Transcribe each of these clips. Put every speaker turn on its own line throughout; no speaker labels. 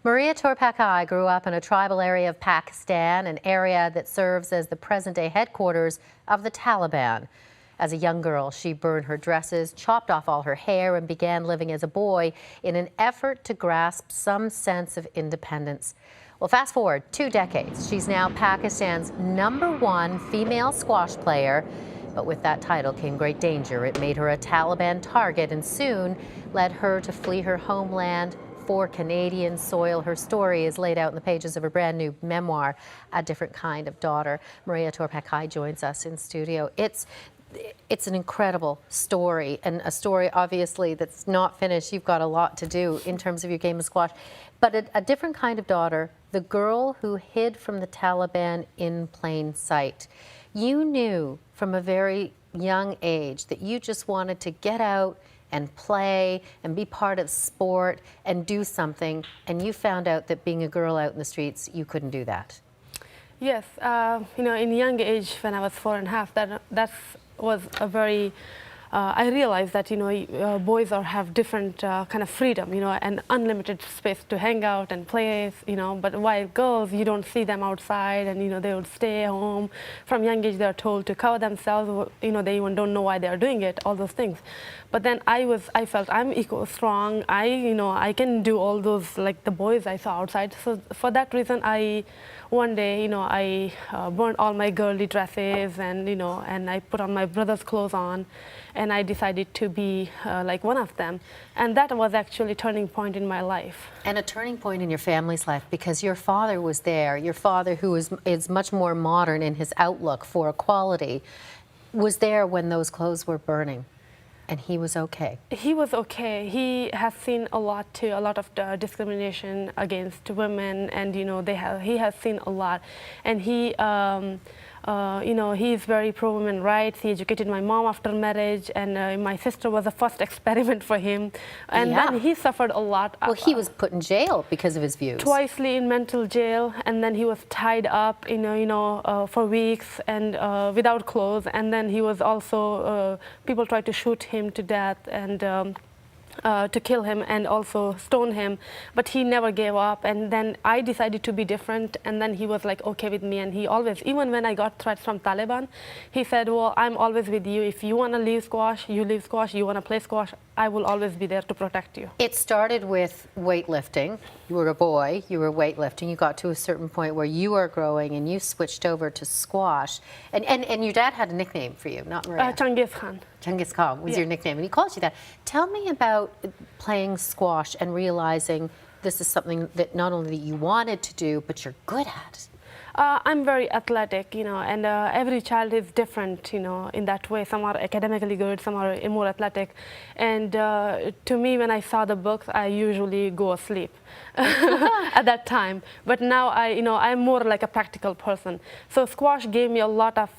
Maria Toorpakai grew up in a tribal area of Pakistan, an area that serves as the present-day headquarters of the Taliban. As a young girl, she burned her dresses, chopped off all her hair, and began living as a boy in an effort to grasp some sense of independence. Well, fast forward 2 decades. She's now Pakistan's #1 female squash player. But with that title came great danger. It made her a Taliban target and soon led her to flee her homeland for Canadian soil. Her story is laid out in the pages of her brand new memoir, A Different Kind of Daughter. Maria Toorpakai joins us in studio. It's an incredible story, and a story obviously that's not finished. You've got a lot to do in terms of your game of squash. But a different kind of daughter, the girl who hid from the Taliban in plain sight. You knew from a very young age that you just wanted to get out and play and be part of sport and do something, and you found out that being a girl out in the streets, you couldn't do that.
Yes, in young age, when I was 4.5, that was a very, I realized that, boys have different kind of freedom, and unlimited space to hang out and play, but while girls, you don't see them outside, and, they would stay home. From young age, they're told to cover themselves, they even don't know why they're doing it, all those things. But then I felt I'm equal strong. I can do all those, like the boys I saw outside. So for that reason, one day, I burned all my girly dresses, and, and I put on my brother's clothes on, and I decided to be like one of them. And that was actually a turning point in my life.
And a turning point in your family's life, because your father was there. Your father, who is much more modern in his outlook for equality, was there when those clothes were burning. And he was okay. He
was okay. He has seen a lot of discrimination against women, and he has seen a lot. And he is very pro-women rights. He educated my mom after marriage, and my sister was the first experiment for him. And then he suffered a lot.
Well, he was put in jail because of his views.
Twicely in mental jail, and then he was tied up, for weeks and without clothes. And then he was also people tried to shoot him to death and to kill him and also stone him, but he never gave up. And then I decided to be different, and then he was like okay with me. And he always, even when I got threats from Taliban, he said, well, I'm always with you. If you want to leave squash, you leave squash. You want to play squash, I will always be there to protect you.
It started with weightlifting. You were a boy, you were weightlifting. You got to a certain point where you were growing and you switched over to squash. And your dad had a nickname for you, not Maria.
Changiz Khan.
Changiz Khan was your nickname, and he called you that. Tell me about playing squash and realizing this is something that not only you wanted to do, but you're good at.
I'm very athletic, and every child is different, in that way. Some are academically good, some are more athletic. And to me, when I saw the books, I usually go asleep at that time. But now I'm more like a practical person. So squash gave me a lot of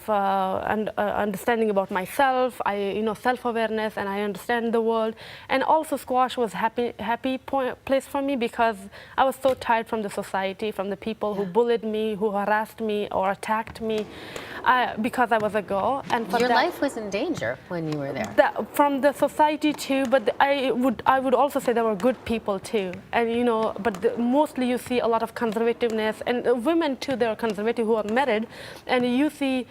understanding about myself, self-awareness, and I understand the world. And also squash was happy place for me, because I was so tired from the society, from the people who bullied me, who harassed me or attacked me because I was a girl. And
your life was in danger when you were there.
From the society too, but I would also say there were good people too. And but mostly you see a lot of conservativeness, and women too, they are conservative who are married, and you see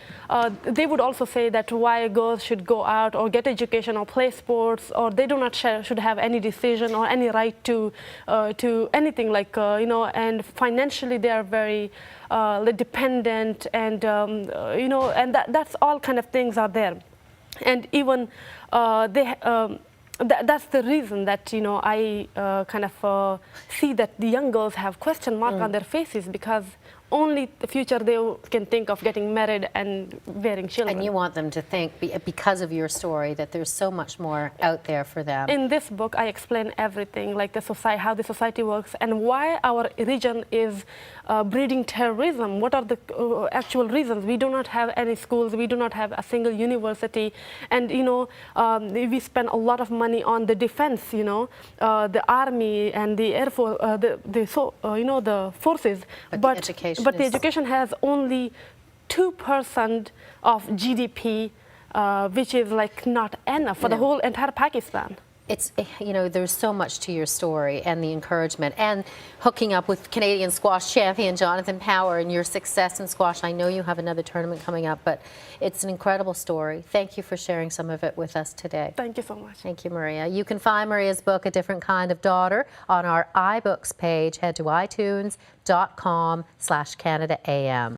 they would also say that why girls should go out or get education or play sports, or they do not should have any decision or any right to anything, like and financially they are very dependent, and and that's all kind of things are there. And even that's the reason that I kind of see that the young girls have question mark on their faces, because only the future they can think of getting married and bearing children.
And you want them to think, because of your story, that there's so much more out there for them.
In this book, I explain everything, like the society, how the society works, and why our region is breeding terrorism. What are the actual reasons? We do not have any schools. We do not have a single university, and we spend a lot of money on the defense. The army and the air force, the forces,
But
the education has only 2% of GDP, which is like not enough for the whole entire Pakistan.
It's, you know, there's so much to your story and the encouragement and hooking up with Canadian squash champion Jonathan Power and your success in squash. I know you have another tournament coming up, but it's an incredible story. Thank you for sharing some of it with us today.
Thank you so much.
Thank you, Maria. You can find Maria's book, A Different Kind of Daughter, on our iBooks page. Head to itunes.com/CanadaAM.